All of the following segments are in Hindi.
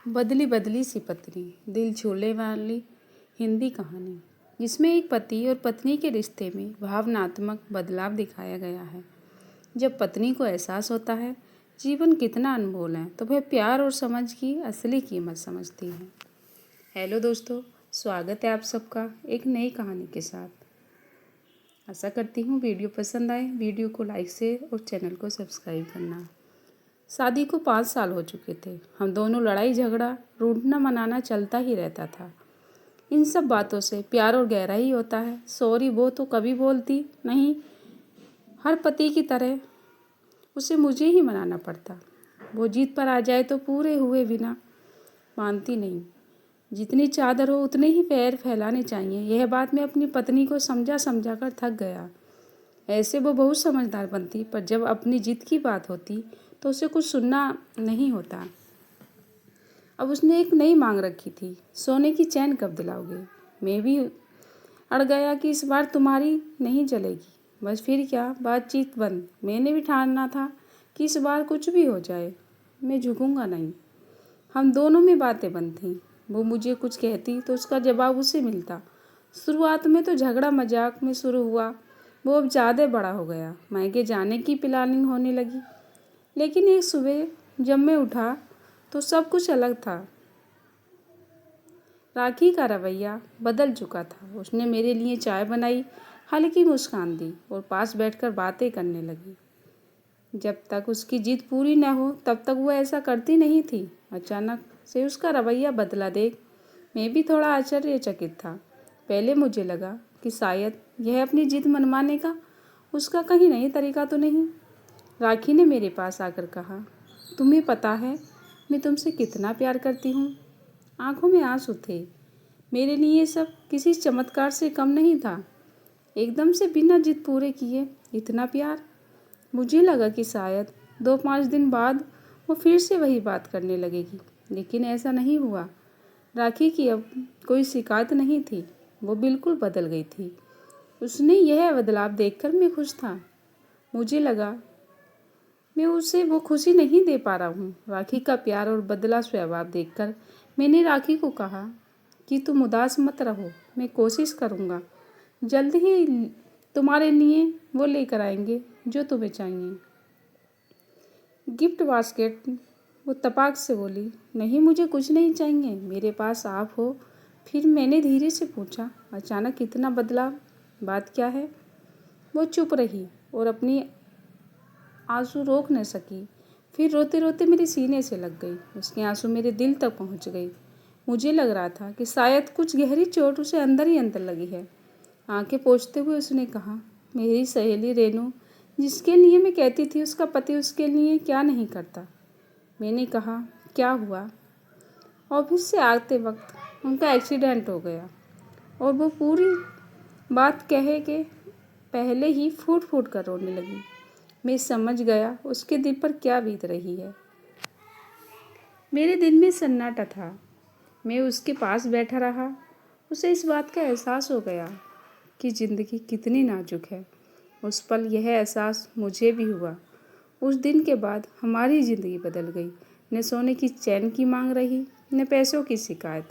बदली बदली सी पत्नी, दिल छूने वाली हिंदी कहानी जिसमें एक पति और पत्नी के रिश्ते में भावनात्मक बदलाव दिखाया गया है। जब पत्नी को एहसास होता है जीवन कितना अनमोल है तो वह प्यार और समझ की असली कीमत समझती है। हेलो दोस्तों, स्वागत है आप सबका एक नई कहानी के साथ। आशा करती हूँ वीडियो पसंद आए। वीडियो को लाइक शेयर और चैनल को सब्सक्राइब करना। शादी को 5 साल हो चुके थे। हम दोनों लड़ाई झगड़ा रूठना मनाना चलता ही रहता था। इन सब बातों से प्यार और गहराई होता है। सॉरी वो तो कभी बोलती नहीं, हर पति की तरह उसे मुझे ही मनाना पड़ता। वो जीत पर आ जाए तो पूरे हुए बिना मानती नहीं। जितनी चादर हो उतने ही पैर फैलाने चाहिए। यह बात मैं अपनी पत्नी को समझा कर थक गया। ऐसे वो बहुत समझदार बनती, पर जब अपनी जिद की बात होती तो उसे कुछ सुनना नहीं होता। अब उसने एक नई मांग रखी थी, सोने की चैन कब दिलाओगे। मैं भी अड़ गया कि इस बार तुम्हारी नहीं चलेगी। बस फिर क्या, बातचीत बंद। मैंने भी ठाना था कि इस बार कुछ भी हो जाए मैं झुकूंगा नहीं। हम दोनों में बातें बंद थीं। वो मुझे कुछ कहती तो उसका जवाब उसे मिलता। शुरुआत में तो झगड़ा मजाक में शुरू हुआ, वो अब ज़्यादा बड़ा हो गया। मायके जाने की प्लानिंग होने लगी। लेकिन एक सुबह जब मैं उठा तो सब कुछ अलग था। राखी का रवैया बदल चुका था। उसने मेरे लिए चाय बनाई, हल्की मुस्कान दी और पास बैठकर बातें करने लगी। जब तक उसकी जिद पूरी न हो तब तक वो ऐसा करती नहीं थी। अचानक से उसका रवैया बदला देख मैं भी थोड़ा आश्चर्यचकित था। पहले मुझे लगा कि शायद यह अपनी जिद मनवाने का उसका कहीं नई तरीका तो नहीं। राखी ने मेरे पास आकर कहा, तुम्हें पता है मैं तुमसे कितना प्यार करती हूँ। आंखों में आंसू थे। मेरे लिए सब किसी चमत्कार से कम नहीं था। एकदम से बिना जिद पूरे किए इतना प्यार। मुझे लगा कि शायद 2-5 दिन बाद वो फिर से वही बात करने लगेगी, लेकिन ऐसा नहीं हुआ। राखी की अब कोई शिकायत नहीं थी, वो बिल्कुल बदल गई थी। उसने यह बदलाव देखकर मैं खुश था। मुझे लगा मैं उसे वो खुशी नहीं दे पा रहा हूँ। राखी का प्यार और बदला स्वभाव देखकर मैंने राखी को कहा कि तुम उदास मत रहो, मैं कोशिश करूँगा। जल्द ही तुम्हारे लिए वो लेकर आएंगे जो तुम्हें चाहिए। Gift basket. वो तपाक से बोली, नहीं मुझे कुछ नहीं चाहिए, मेरे पास आप हो। फिर मैंने धीरे से पूछा, अचानक इतना बदलाव, बात क्या है। वो चुप रही और अपनी आंसू रोक न सकी। फिर रोते रोते मेरे सीने से लग गई। उसके आंसू मेरे दिल तक पहुंच गई। मुझे लग रहा था कि शायद कुछ गहरी चोट उसे अंदर ही अंदर लगी है। आंखें पोंछते हुए उसने कहा, मेरी सहेली रेनू, जिसके लिए मैं कहती थी उसका पति उसके लिए क्या नहीं करता। मैंने कहा, क्या हुआ। ऑफिस से आते वक्त उनका एक्सीडेंट हो गया और वो पूरी बात कहे के पहले ही फूट फूट कर रोने लगी। मैं समझ गया उसके दिल पर क्या बीत रही है। मेरे दिल में सन्नाटा था। मैं उसके पास बैठा रहा। उसे इस बात का एहसास हो गया कि ज़िंदगी कितनी नाजुक है। उस पल यह एहसास मुझे भी हुआ। उस दिन के बाद हमारी ज़िंदगी बदल गई। न सोने की चैन की मांग रही, न पैसों की शिकायत।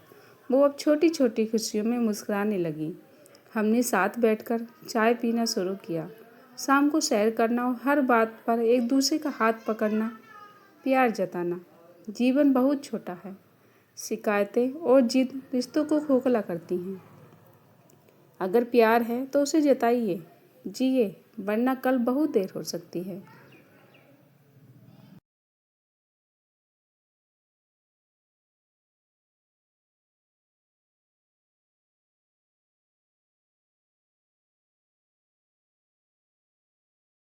वो अब छोटी छोटी खुशियों में मुस्कुराने लगी। हमने साथ बैठकर चाय पीना शुरू किया। शाम को सैर करना और हर बात पर एक दूसरे का हाथ पकड़ना, प्यार जताना। जीवन बहुत छोटा है। शिकायतें और जिद रिश्तों को खोखला करती हैं। अगर प्यार है तो उसे जताइए, जिए, वरना कल बहुत देर हो सकती है।